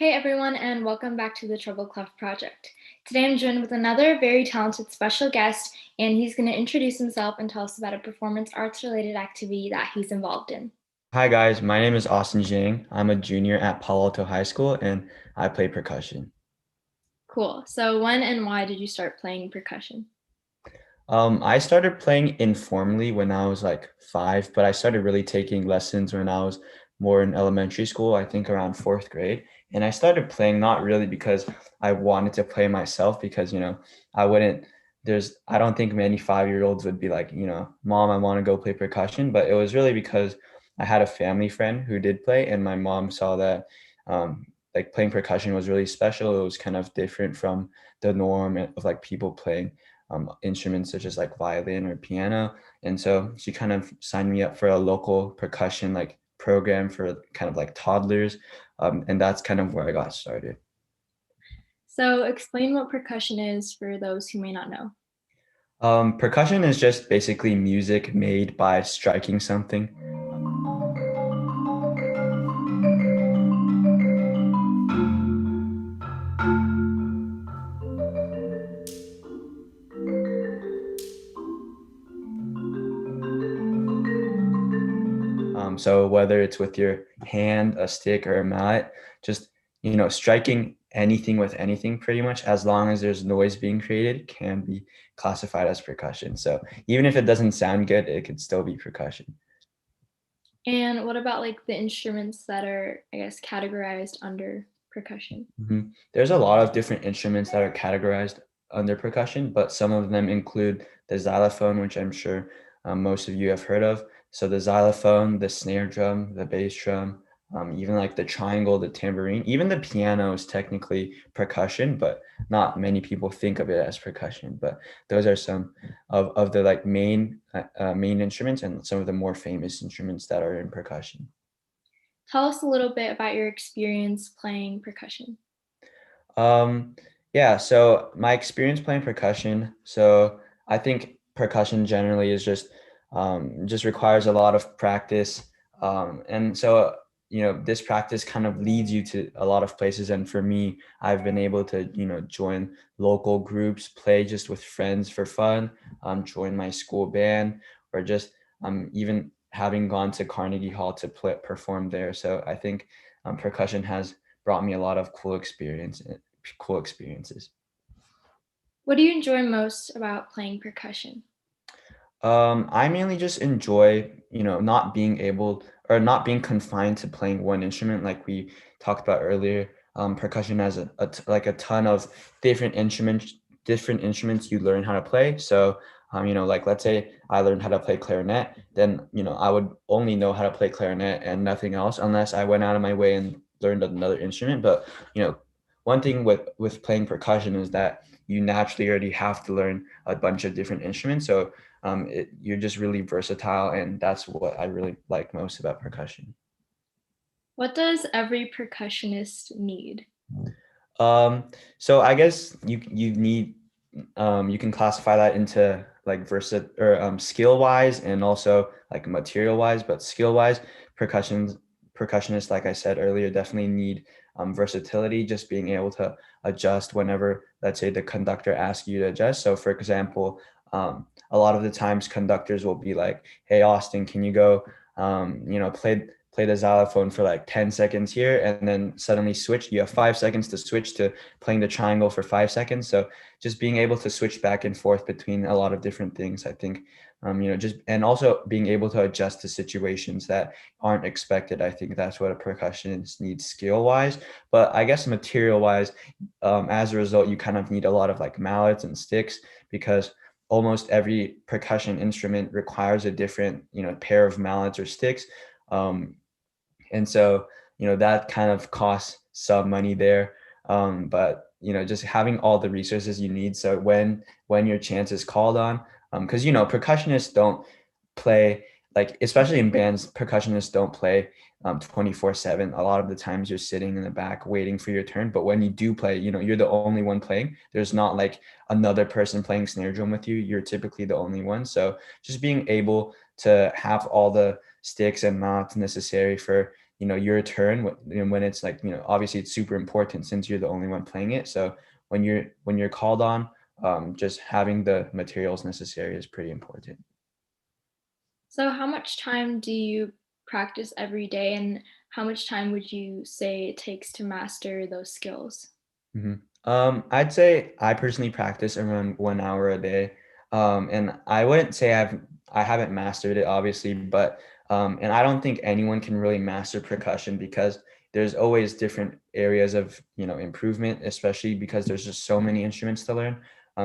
Hey everyone, and welcome back to the Treble Clef Project. Today I'm joined with another very talented special guest, and he's going to introduce himself and tell us about a performance arts related activity that he's involved in. Hi guys, my name is Austin Jiang. I'm a junior at Palo Alto High School and I play percussion. Cool. So, when and why did you start playing percussion? I started playing informally when I was like 5, but I started really taking lessons when I was more in elementary school, I think around fourth grade. And I started playing not really because I wanted to play myself, because, I wouldn't, I don't think many 5-year-olds would be like, Mom, I want to go play percussion. But it was really because I had a family friend who did play, and my mom saw that like playing percussion was really special. It was kind of different from the norm of like people playing instruments such as like violin or piano. And so she kind of signed me up for a local percussion like program for kind of like toddlers. And that's kind of where I got started. So, explain what percussion is for those who may not know. Percussion is just basically music made by striking something. So whether it's with your hand, a stick, or a mallet, just striking anything with anything pretty much, as long as there's noise being created, can be classified as percussion. So even if it doesn't sound good, it could still be percussion. And what about like the instruments that are, I guess, categorized under percussion? There's a lot of different instruments that are categorized under percussion, but some of them include the xylophone, which I'm sure most of you have heard of. So the xylophone, the snare drum, the bass drum, even like the triangle, the tambourine, even the piano is technically percussion, but not many people think of it as percussion. But those are some of the like main instruments and some of the more famous instruments that are in percussion. Tell us a little bit about your experience playing percussion. Um, yeah, so my experience playing percussion, so I think percussion generally is just requires a lot of practice. And so this practice kind of leads you to a lot of places. And for me, I've been able to, join local groups, play just with friends for fun, join my school band, or just even having gone to Carnegie Hall to perform there. So I think percussion has brought me a lot of cool experiences. What do you enjoy most about playing percussion? I mainly just enjoy, not being able or not being confined to playing one instrument like we talked about earlier. Percussion has like a ton of different instruments you learn how to play. So, like let's say I learned how to play clarinet, then, I would only know how to play clarinet and nothing else unless I went out of my way and learned another instrument. But, one thing with playing percussion is that you naturally already have to learn a bunch of different instruments. So you're just really versatile, and that's what I really like most about percussion. What does every percussionist need? Um, so I guess you need you can classify that into like versa or skill wise and also like material wise. But skill wise, percussionists, like I said earlier, definitely need versatility, just being able to adjust whenever, let's say, the conductor asks you to adjust. So for example, a lot of the times conductors will be like, "Hey Austin, can you go play the xylophone for like 10 seconds here," and then suddenly switch. You have 5 seconds to switch to playing the triangle for 5 seconds. So just being able to switch back and forth between a lot of different things, I think, just and also being able to adjust to situations that aren't expected. I think that's what a percussionist needs skill wise. But I guess material wise, as a result, you kind of need a lot of like mallets and sticks, because almost every percussion instrument requires a different, pair of mallets or sticks. Um, and so, that kind of costs some money there. But just having all the resources you need. So when your chance is called on, because percussionists don't play, like especially in bands, percussionists don't play 24/7. A lot of the times you're sitting in the back waiting for your turn. But when you do play, you're the only one playing. There's not like another person playing snare drum with you. You're typically the only one. So just being able to have all the sticks and mallets necessary for your turn when it's like, obviously it's super important since you're the only one playing it. So when you're called on, just having the materials necessary is pretty important. So, how much time do you practice every day, and how much time would you say it takes to master those skills? I'd say I personally practice around 1 hour a day. And I wouldn't say I haven't mastered it, obviously, but and I don't think anyone can really master percussion because there's always different areas of improvement, especially because there's just so many instruments to learn.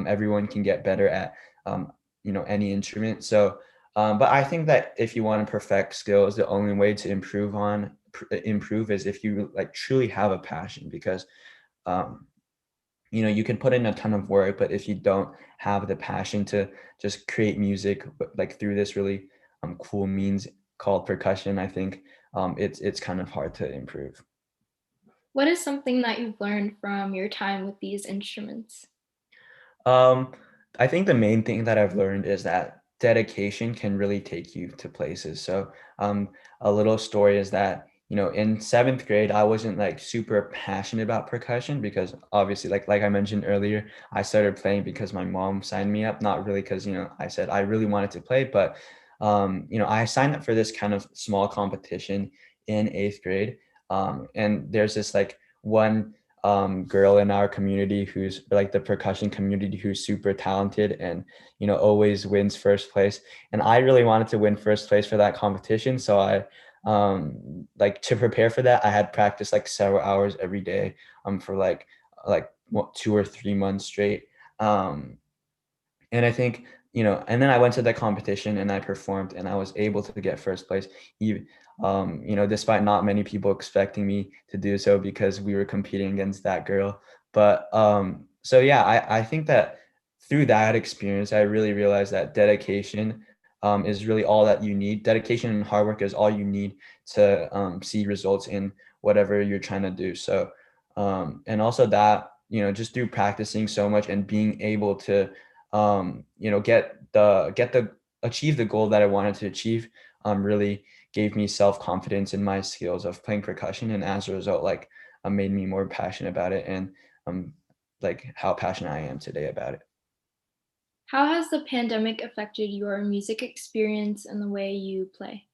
Everyone can get better at any instrument. So, but I think that if you want to perfect skills, the only way to improve is if you like truly have a passion because um, you can put in a ton of work, but if you don't have the passion to just create music like through this really cool means called percussion, I think it's kind of hard to improve. What is something that you've learned from your time with these instruments? Um, I think the main thing that I've learned is that dedication can really take you to places. So, a little story is that, in seventh grade, I wasn't like super passionate about percussion because obviously, like I mentioned earlier, I started playing because my mom signed me up, not really because, I said I really wanted to play, but, I signed up for this kind of small competition in eighth grade. And there's this like one girl in our community who's like the percussion community who's super talented and always wins first place, and I really wanted to win first place for that competition. So I like to prepare for that I had practiced like several hours every day for like 2 or 3 months straight. Um and I think, and then I went to the competition and I performed and I was able to get first place, even, despite not many people expecting me to do so because we were competing against that girl. But so yeah, I think that through that experience, I really realized that dedication is really all that you need. Dedication and hard work is all you need to see results in whatever you're trying to do. So, and also that, just through practicing so much and being able to get the achieve the goal that I wanted to achieve, really gave me self-confidence in my skills of playing percussion. And as a result, like, made me more passionate about it and um, like how passionate I am today about it. How has the pandemic affected your music experience and the way you play?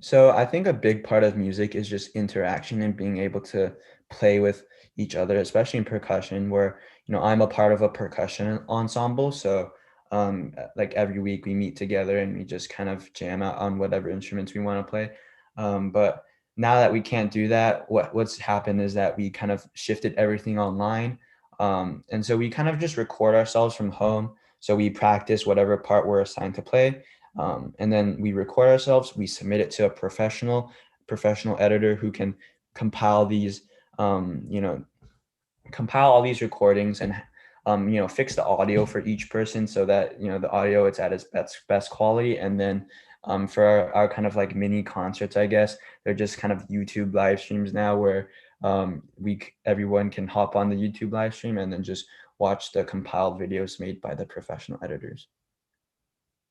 So I think a big part of music is just interaction and being able to play with each other, especially in percussion, where I'm a part of a percussion ensemble. So like every week we meet together and we just kind of jam out on whatever instruments we want to play. But now that we can't do that, what's happened is that we kind of shifted everything online, and so we kind of just record ourselves from home. So we practice whatever part we're assigned to play, and then we record ourselves, we submit it to a professional editor who can compile these um, you know compile all these recordings and fix the audio for each person so that the audio is at its best quality. And then for our kind of like mini concerts, I guess they're just kind of YouTube live streams now where everyone can hop on the YouTube live stream and then just watch the compiled videos made by the professional editors.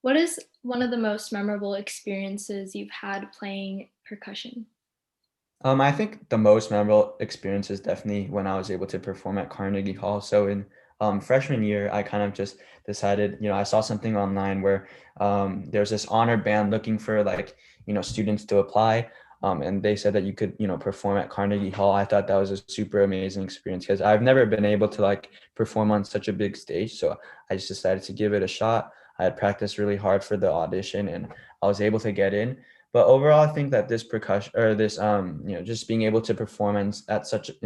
What is one of the most memorable experiences you've had playing percussion? I think the most memorable experience is definitely when I was able to perform at Carnegie Hall. So in freshman year, I kind of just decided, I saw something online where there's this honor band looking for like, students to apply. And they said that you could, perform at Carnegie Hall. I thought that was a super amazing experience because I've never been able to like perform on such a big stage. So I just decided to give it a shot. I had practiced really hard for the audition and I was able to get in. But overall, I think that this percussion or this just being able to perform in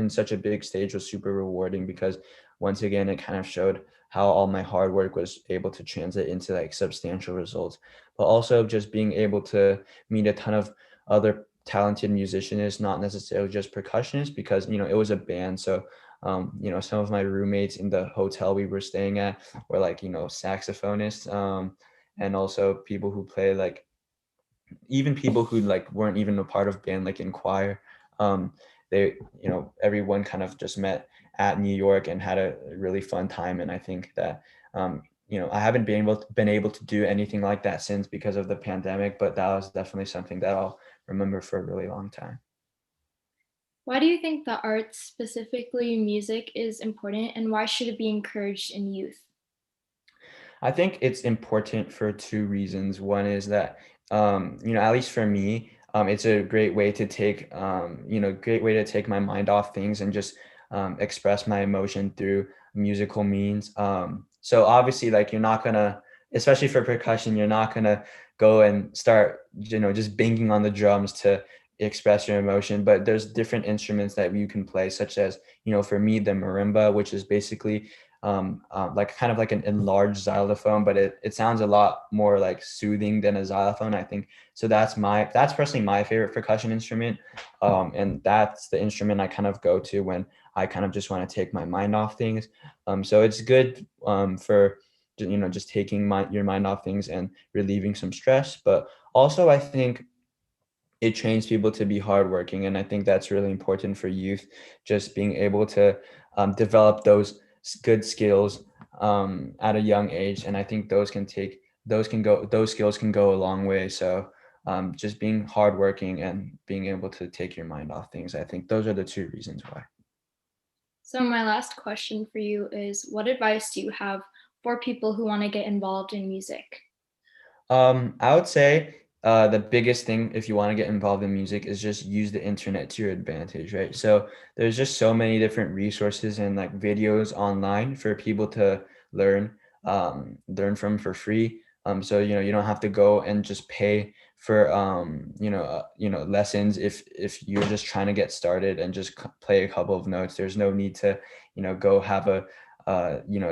such a big stage was super rewarding because once again it kind of showed how all my hard work was able to translate into like substantial results. But also just being able to meet a ton of other talented musicians, not necessarily just percussionists, because it was a band. So some of my roommates in the hotel we were staying at were like saxophonists, and also people who play like even people who like weren't even a part of band like in choir. They everyone kind of just met at New York and had a really fun time. And I think that I haven't been able to do anything like that since because of the pandemic, but that was definitely something that I'll remember for a really long time. Why do you think the arts, specifically music, is important and why should it be encouraged in youth? I think it's important for two reasons. One is that, at least for me, it's a great way to great way to take my mind off things and just express my emotion through musical means. So obviously, like you're not gonna, especially for percussion, you're not gonna go and start, just banging on the drums to express your emotion. But there's different instruments that you can play, such as, for me, the marimba, which is basically like kind of like an enlarged xylophone, but it sounds a lot more like soothing than a xylophone, I think. So that's personally my favorite percussion instrument, and that's the instrument I kind of go to when I kind of just want to take my mind off things. So it's good for just taking your mind off things and relieving some stress, but also I think it trains people to be hardworking, and I think that's really important for youth, just being able to develop those good skills at a young age, and I think those skills can go a long way. So just being hardworking and being able to take your mind off things, I think those are the two reasons why. So, my last question for you is what advice do you have for people who want to get involved in music? I would say the biggest thing if you want to get involved in music is just use the internet to your advantage, right? So there's just so many different resources and like videos online for people to learn, learn from for free. So you don't have to go and just pay for lessons if you're just trying to get started and just play a couple of notes. There's no need to go have a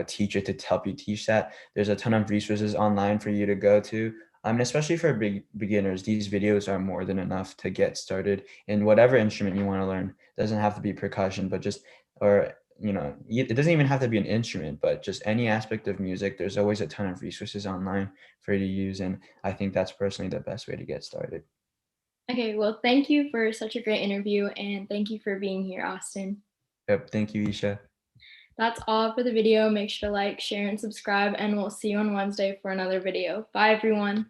teacher to help you teach that. There's a ton of resources online for you to go to. And especially for beginners, these videos are more than enough to get started in whatever instrument you want to learn. It doesn't have to be percussion, but just, or, it doesn't even have to be an instrument, but just any aspect of music. There's always a ton of resources online for you to use. And I think that's personally the best way to get started. Okay, well, thank you for such a great interview and thank you for being here, Austin. Yep. Thank you, Isha. That's all for the video. Make sure to like, share, and subscribe, and we'll see you on Wednesday for another video. Bye, everyone.